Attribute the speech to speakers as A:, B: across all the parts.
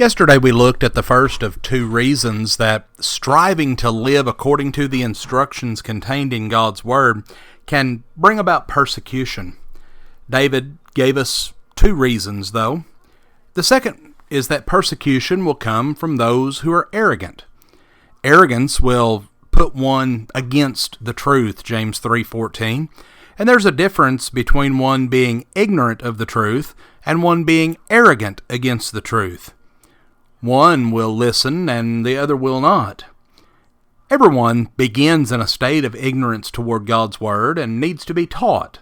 A: Yesterday we looked at the first of two reasons that striving to live according to the instructions contained in God's Word can bring about persecution. David gave us two reasons, though. The second is that persecution will come from those who are arrogant. Arrogance will put one against the truth, James 3:14, and there's a difference between one being ignorant of the truth and one being arrogant against the truth. One will listen and the other will not. Everyone begins in a state of ignorance toward God's Word and needs to be taught.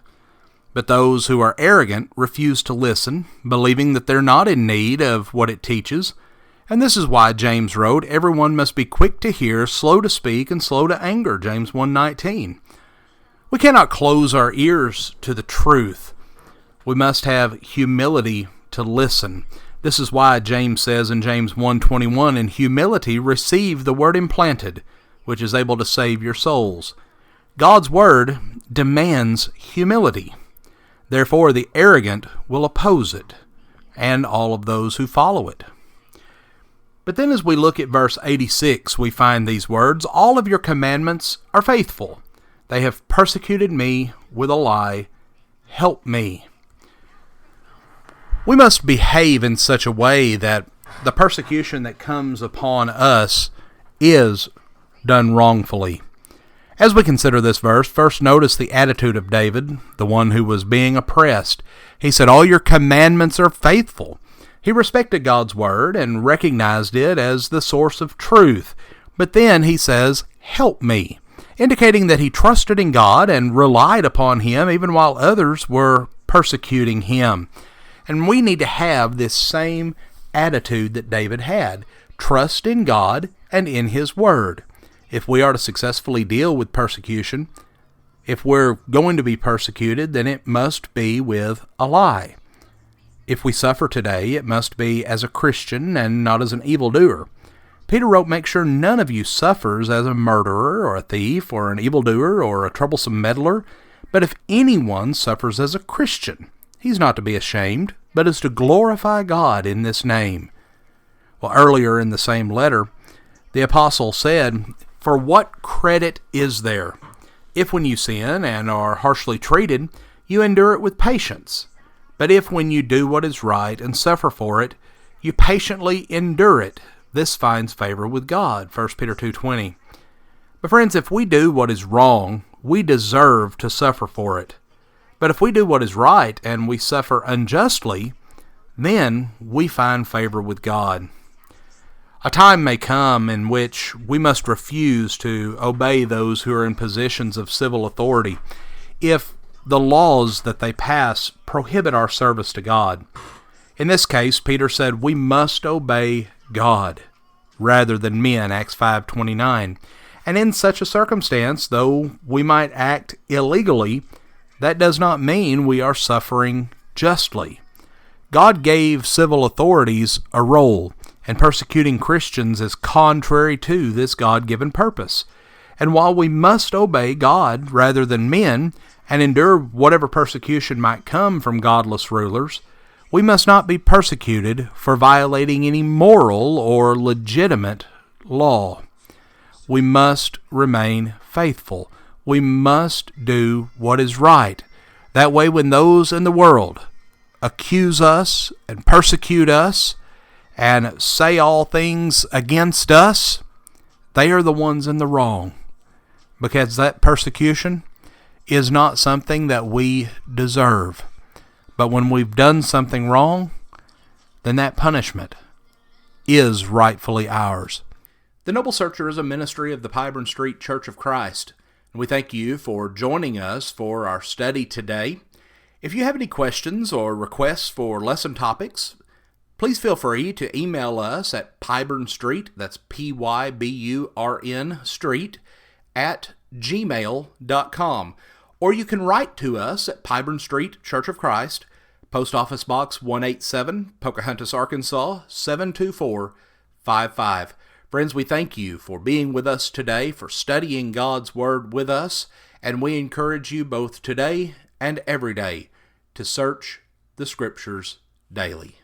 A: But those who are arrogant refuse to listen, believing that they're not in need of what it teaches. And this is why James wrote, "Everyone must be quick to hear, slow to speak, and slow to anger," James 1:19. We cannot close our ears to the truth. We must have humility to listen. This is why James says in James 1:21, "In humility receive the word implanted, which is able to save your souls." God's Word demands humility. Therefore, the arrogant will oppose it, and all of those who follow it. But then as we look at verse 86, we find these words, "All of your commandments are faithful. They have persecuted me with a lie. Help me." We must behave in such a way that the persecution that comes upon us is done wrongfully. As we consider this verse, first notice the attitude of David, the one who was being oppressed. He said, "All your commandments are faithful." He respected God's Word and recognized it as the source of truth. But then he says, "Help me," indicating that he trusted in God and relied upon Him even while others were persecuting him. And we need to have this same attitude that David had. Trust in God and in His Word. If we are to successfully deal with persecution, if we're going to be persecuted, then it must be with a lie. If we suffer today, it must be as a Christian and not as an evildoer. Peter wrote, "Make sure none of you suffers as a murderer or a thief or an evildoer or a troublesome meddler. But if anyone suffers as a Christian, he's not to be ashamed, but is to glorify God in this name." Well, earlier in the same letter, the apostle said, "For what credit is there if when you sin and are harshly treated, you endure it with patience? But if when you do what is right and suffer for it, you patiently endure it, this finds favor with God," 1 Peter 2:20. But friends, if we do what is wrong, we deserve to suffer for it. But if we do what is right and we suffer unjustly, then we find favor with God. A time may come in which we must refuse to obey those who are in positions of civil authority if the laws that they pass prohibit our service to God. In this case, Peter said we must obey God rather than men, Acts 5:29. And in such a circumstance, though we might act illegally, that does not mean we are suffering justly. God gave civil authorities a role, and persecuting Christians is contrary to this God-given purpose. And while we must obey God rather than men, and endure whatever persecution might come from godless rulers, we must not be persecuted for violating any moral or legitimate law. We must remain faithful. We must do what is right. That way, when those in the world accuse us and persecute us and say all things against us, they are the ones in the wrong, because that persecution is not something that we deserve. But when we've done something wrong, then that punishment is rightfully ours. The Noble Searcher is a ministry of the Pyburn Street Church of Christ. We thank you for joining us for our study today. If you have any questions or requests for lesson topics, please feel free to email us at Pyburn Street, that's Pyburn Street, at gmail.com. Or you can write to us at Pyburn Street Church of Christ, Post Office Box 187, Pocahontas, Arkansas, 72455. Friends, we thank you for being with us today, for studying God's Word with us, and we encourage you both today and every day to search the Scriptures daily.